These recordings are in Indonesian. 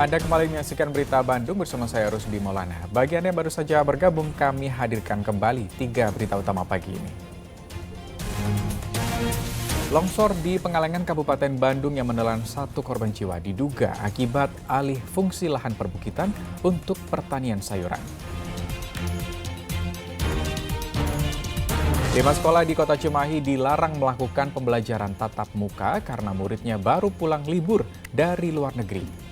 Anda kembali menyaksikan Berita Bandung bersama saya Rusdi Maulana. Bagi Anda yang baru saja bergabung, kami hadirkan kembali 3 berita utama pagi ini. Longsor di Pengalengan Kabupaten Bandung yang menelan 1 korban jiwa diduga akibat alih fungsi lahan perbukitan untuk pertanian sayuran. 5 sekolah di Kota Cimahi dilarang melakukan pembelajaran tatap muka karena muridnya baru pulang libur dari luar negeri.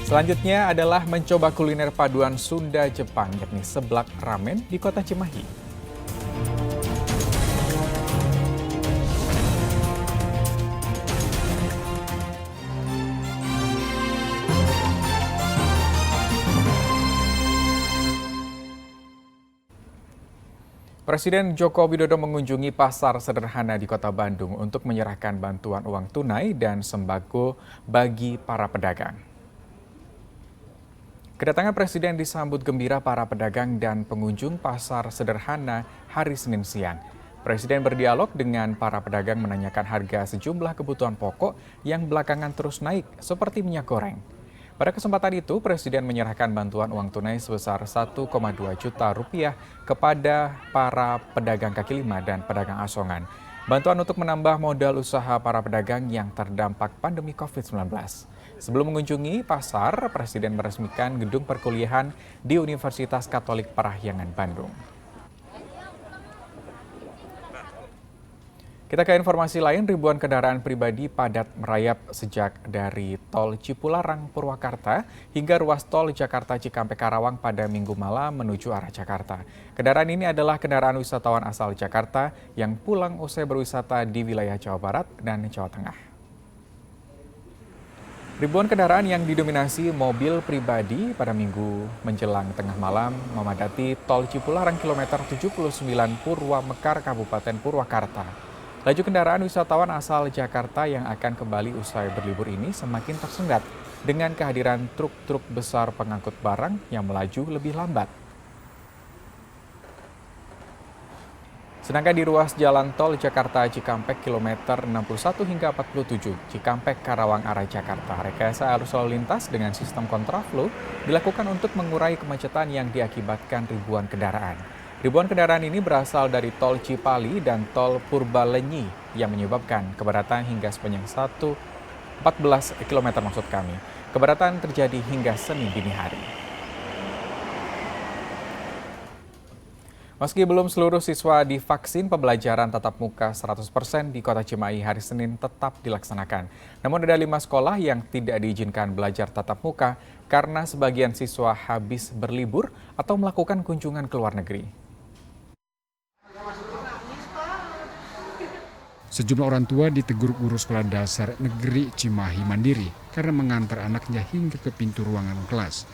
Selanjutnya adalah mencoba kuliner paduan Sunda Jepang, yakni seblak ramen di Kota Cimahi. Presiden Joko Widodo mengunjungi pasar sederhana di Kota Bandung untuk menyerahkan bantuan uang tunai dan sembako bagi para pedagang. Kedatangan Presiden disambut gembira para pedagang dan pengunjung pasar sederhana hari Senin siang. Presiden berdialog dengan para pedagang menanyakan harga sejumlah kebutuhan pokok yang belakangan terus naik, seperti minyak goreng. Pada kesempatan itu, Presiden menyerahkan bantuan uang tunai sebesar 1,2 juta rupiah kepada para pedagang kaki lima dan pedagang asongan. Bantuan untuk menambah modal usaha para pedagang yang terdampak pandemi COVID-19. Sebelum mengunjungi pasar, Presiden meresmikan gedung perkuliahan di Universitas Katolik Parahyangan Bandung. Kita ke informasi lain, ribuan kendaraan pribadi padat merayap sejak dari tol Cipularang Purwakarta hingga ruas tol Jakarta Cikampek Karawang pada Minggu malam menuju arah Jakarta. Kendaraan ini adalah kendaraan wisatawan asal Jakarta yang pulang usai berwisata di wilayah Jawa Barat dan Jawa Tengah. Ribuan kendaraan yang didominasi mobil pribadi pada Minggu menjelang tengah malam memadati tol Cipularang kilometer 79 Purwamekar Kabupaten Purwakarta. Laju kendaraan wisatawan asal Jakarta yang akan kembali usai berlibur ini semakin tersendat dengan kehadiran truk-truk besar pengangkut barang yang melaju lebih lambat. Sedangkan di ruas jalan tol Jakarta Cikampek kilometer 61 hingga 47 Cikampek Karawang arah Jakarta, rekayasa arus lalu lintas dengan sistem kontraflow dilakukan untuk mengurai kemacetan yang diakibatkan ribuan kendaraan. Ribuan kendaraan ini berasal dari tol Cipali dan tol Purbalenyi yang menyebabkan kepadatan hingga sepanjang 14 km maksud kami. Kepadatan terjadi hingga Senin dini hari. Meski belum seluruh siswa divaksin, pembelajaran tatap muka 100% di Kota Cimahi hari Senin tetap dilaksanakan. Namun ada 5 sekolah yang tidak diizinkan belajar tatap muka karena sebagian siswa habis berlibur atau melakukan kunjungan ke luar negeri. Sejumlah orang tua ditegur guru sekolah dasar negeri Cimahi Mandiri karena mengantar anaknya hingga ke pintu ruangan kelas.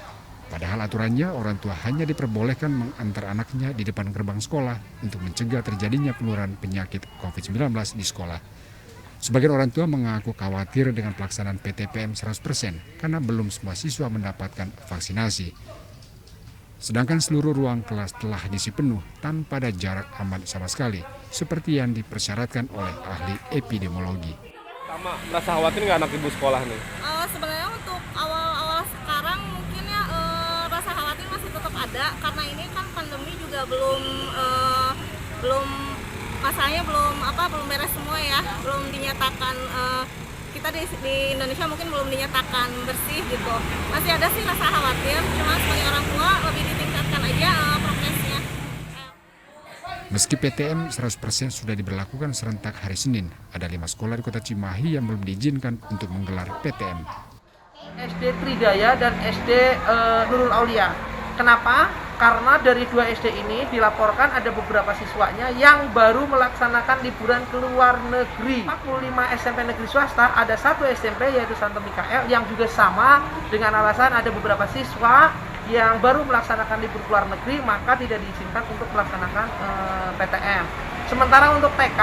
Padahal aturannya orang tua hanya diperbolehkan mengantar anaknya di depan gerbang sekolah untuk mencegah terjadinya penularan penyakit COVID-19 di sekolah. Sebagian orang tua mengaku khawatir dengan pelaksanaan PTPM 100% karena belum semua siswa mendapatkan vaksinasi. Sedangkan seluruh ruang kelas telah diisi penuh tanpa ada jarak aman sama sekali, seperti yang dipersyaratkan oleh ahli epidemiologi. Sama, merasa khawatir nggak anak ibu sekolah nih? Sebenarnya untuk awal-awal sekarang mungkin ya rasa khawatir masih tetap ada karena ini kan pandemi juga belum masanya belum beres semua ya, belum dinyatakan kita di Indonesia mungkin belum dinyatakan bersih gitu. Masih ada sih rasa khawatir, cuma sebagai orang tua lebih ditingkatkan aja prokesnya. Meski PTM 100% sudah diberlakukan serentak hari Senin, ada 5 sekolah di Kota Cimahi yang belum diizinkan untuk menggelar PTM. SD Tridaya dan SD Nurul Aulia. Kenapa? Karena dari 2 SD ini dilaporkan ada beberapa siswanya yang baru melaksanakan liburan ke luar negeri. 45 SMP negeri swasta, ada 1 SMP yaitu Santo Mikael yang juga sama dengan alasan ada beberapa siswa yang baru melaksanakan libur ke luar negeri, maka tidak diizinkan untuk melaksanakan PTM. Sementara untuk TK,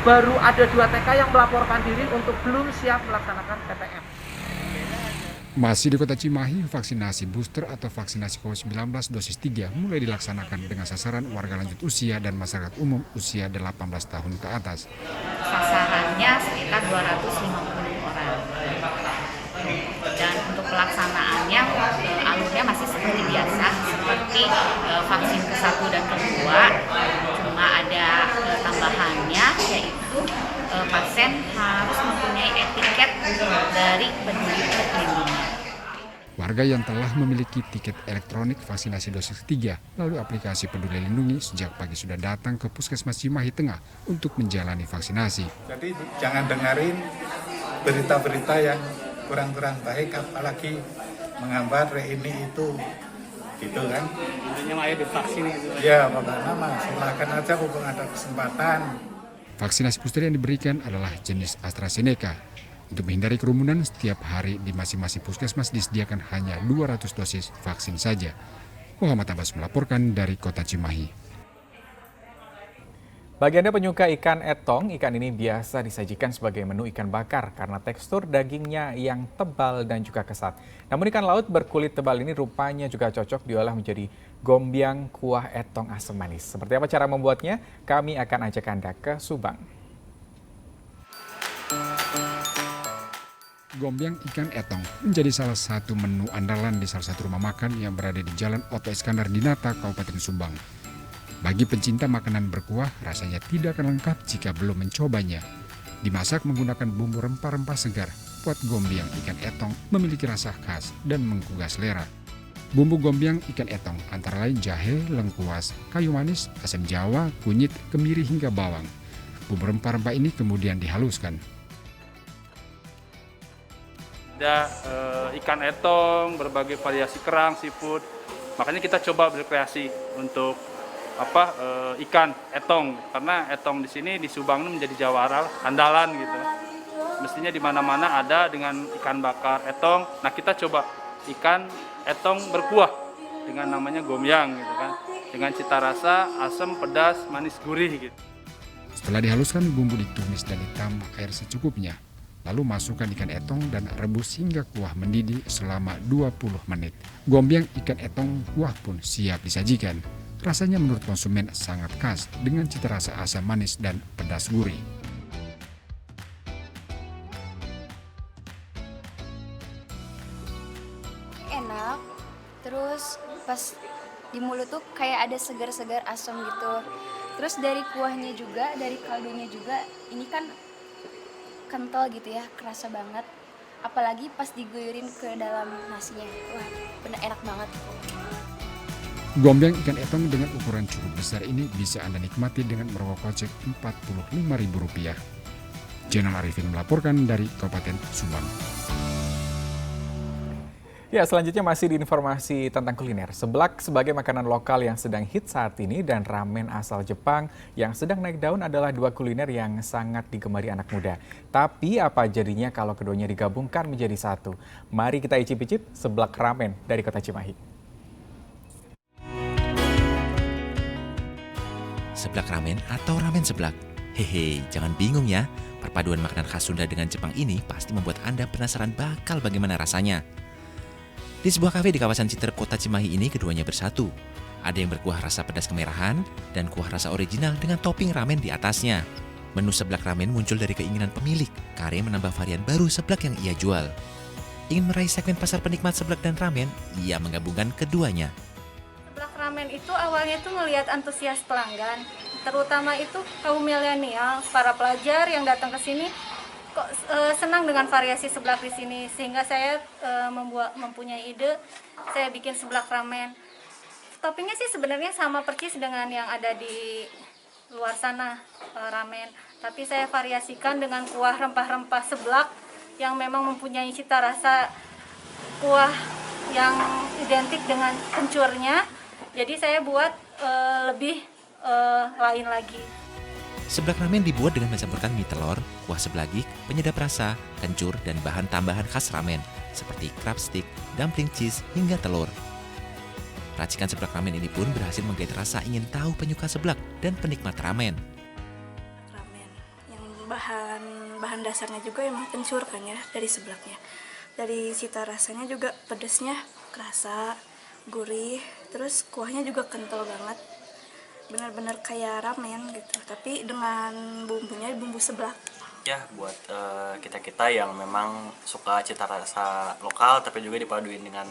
baru ada 2 TK yang melaporkan diri untuk belum siap melaksanakan PTM. Masih di Kota Cimahi, vaksinasi booster atau vaksinasi COVID-19 dosis 3 mulai dilaksanakan dengan sasaran warga lanjut usia dan masyarakat umum usia 18 tahun ke atas. Sasarannya sekitar 250 orang. pelaksanaannya alurnya masih seperti biasa, seperti vaksin ke-1 dan ke-2, cuma ada tambahannya, yaitu pasien harus mempunyai etiket dari Peduli Lindungi. Warga yang telah memiliki tiket elektronik vaksinasi dosis ketiga melalui aplikasi Peduli Lindungi sejak pagi sudah datang ke Puskesmas Cimahi Tengah untuk menjalani vaksinasi. Jadi jangan dengerin berita-berita yang kurang-kurang baik, apalagi menghambat ini itu, gitu kan? Intinya ayo divaksin gitu. Ya, makanya mas, silakan aja mumpung ada kesempatan. Vaksinasi booster yang diberikan adalah jenis AstraZeneca. Untuk menghindari kerumunan, setiap hari di masing-masing puskesmas disediakan hanya 200 dosis vaksin saja. Muhammad Abbas melaporkan dari Kota Cimahi. Bagi Anda penyuka ikan etong, ikan ini biasa disajikan sebagai menu ikan bakar karena tekstur dagingnya yang tebal dan juga kesat. Namun ikan laut berkulit tebal ini rupanya juga cocok diolah menjadi gombyang kuah etong asam manis. Seperti apa cara membuatnya? Kami akan ajak Anda ke Subang. Gombyang ikan etong menjadi salah satu menu andalan di salah satu rumah makan yang berada di Jalan Oto Iskandar Dinata, Kabupaten Subang. Bagi pencinta makanan berkuah, rasanya tidak akan lengkap jika belum mencobanya. Dimasak menggunakan bumbu rempah-rempah segar, buat gombyang ikan etong memiliki rasa khas dan menggugah selera. Bumbu gombyang ikan etong antara lain jahe, lengkuas, kayu manis, asam jawa, kunyit, kemiri hingga bawang. Bumbu rempah-rempah ini kemudian dihaluskan. Ada ikan etong, berbagai variasi kerang, seafood. Makanya kita coba berkreasi untuk ikan etong, karena etong di sini di Subang ini menjadi jawara andalan gitu. Mestinya di mana-mana ada dengan ikan bakar etong. Nah, kita coba ikan etong berkuah dengan namanya gombyang gitu kan. Dengan cita rasa asam, pedas, manis, gurih gitu. Setelah dihaluskan, bumbu ditumis dan ditambah air secukupnya. Lalu masukkan ikan etong dan rebus hingga kuah mendidih selama 20 menit. Gombyang ikan etong kuah pun siap disajikan. Rasanya menurut konsumen sangat khas dengan cita rasa asam manis dan pedas gurih. Enak, terus pas di mulut tuh kayak ada segar-segar asam gitu. Terus dari kuahnya juga, dari kaldunya juga, ini kan kental gitu ya, kerasa banget. Apalagi pas diguyurin ke dalam nasinya, wah bener enak banget. Gombyang ikan etong dengan ukuran cukup besar ini bisa Anda nikmati dengan merogoh kocek Rp45.000. Jenal Arifin melaporkan dari Kabupaten Subang. Ya, selanjutnya masih di informasi tentang kuliner. Seblak sebagai makanan lokal yang sedang hit saat ini dan ramen asal Jepang yang sedang naik daun adalah dua kuliner yang sangat digemari anak muda. Tapi apa jadinya kalau keduanya digabungkan menjadi satu? Mari kita icip-icip seblak ramen dari Kota Cimahi. Seblak ramen atau ramen seblak? Hehe, jangan bingung ya. Perpaduan makanan khas Sunda dengan Jepang ini pasti membuat Anda penasaran bakal bagaimana rasanya. Di sebuah kafe di kawasan Citer, Kota Cimahi ini keduanya bersatu. Ada yang berkuah rasa pedas kemerahan dan kuah rasa original dengan topping ramen di atasnya. Menu seblak ramen muncul dari keinginan pemilik, karena menambah varian baru seblak yang ia jual. Ingin meraih segmen pasar penikmat seblak dan ramen, ia menggabungkan keduanya. Seblak ramen itu awalnya tuh ngelihat antusias pelanggan, terutama itu kaum milenial, para pelajar yang datang ke sini kok senang dengan variasi seblak di sini, sehingga saya mempunyai ide, saya bikin seblak ramen. Toppingnya sih sebenarnya sama persis dengan yang ada di luar sana ramen, tapi saya variasikan dengan kuah rempah-rempah seblak yang memang mempunyai cita rasa kuah yang identik dengan kencurnya. Jadi saya buat lebih lain lagi. Seblak ramen dibuat dengan mencampurkan mie telur, kuah seblagik, penyedap rasa, kencur, dan bahan tambahan khas ramen seperti crab stick, dumpling cheese, hingga telur. Racikan seblak ramen ini pun berhasil menggait rasa ingin tahu penyuka seblak dan penikmat ramen. Ramen yang bahan dasarnya juga emang kencur kan ya, dari seblaknya. Dari cita rasanya juga pedasnya kerasa, gurih, terus kuahnya juga kental banget. Benar-benar kayak ramen gitu, tapi dengan bumbunya bumbu seblak. ya buat kita-kita yang memang suka cita rasa lokal tapi juga dipaduin dengan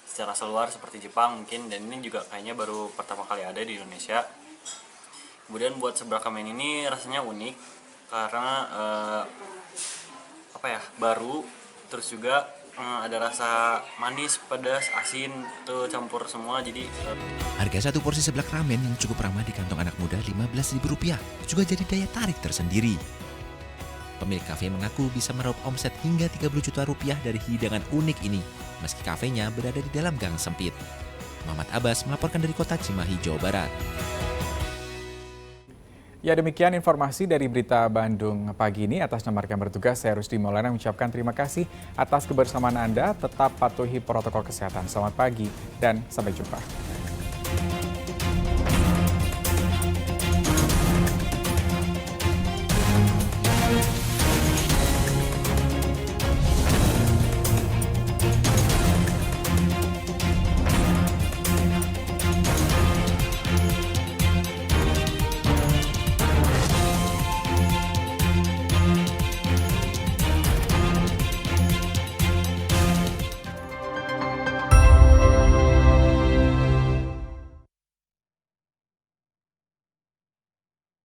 cita rasa luar seperti Jepang mungkin, dan ini juga kayaknya baru pertama kali ada di Indonesia. Kemudian buat seblak ramen ini rasanya unik karena baru, terus juga ada rasa manis, pedas, asin tuh campur semua. Jadi Harga satu porsi seblak ramen yang cukup ramah di kantong anak muda Rp15.000 juga jadi daya tarik tersendiri. Pemilik kafe mengaku bisa meraup omset hingga Rp30 juta dari hidangan unik ini, meski kafenya berada di dalam gang sempit. Muhammad Abbas melaporkan dari kota Cimahi, Jawa Barat. Ya, demikian informasi dari Berita Bandung pagi ini. Atas nama rekan bertugas, saya Rusdi Maulana mengucapkan terima kasih atas kebersamaan Anda. Tetap patuhi protokol kesehatan. Selamat pagi dan sampai jumpa.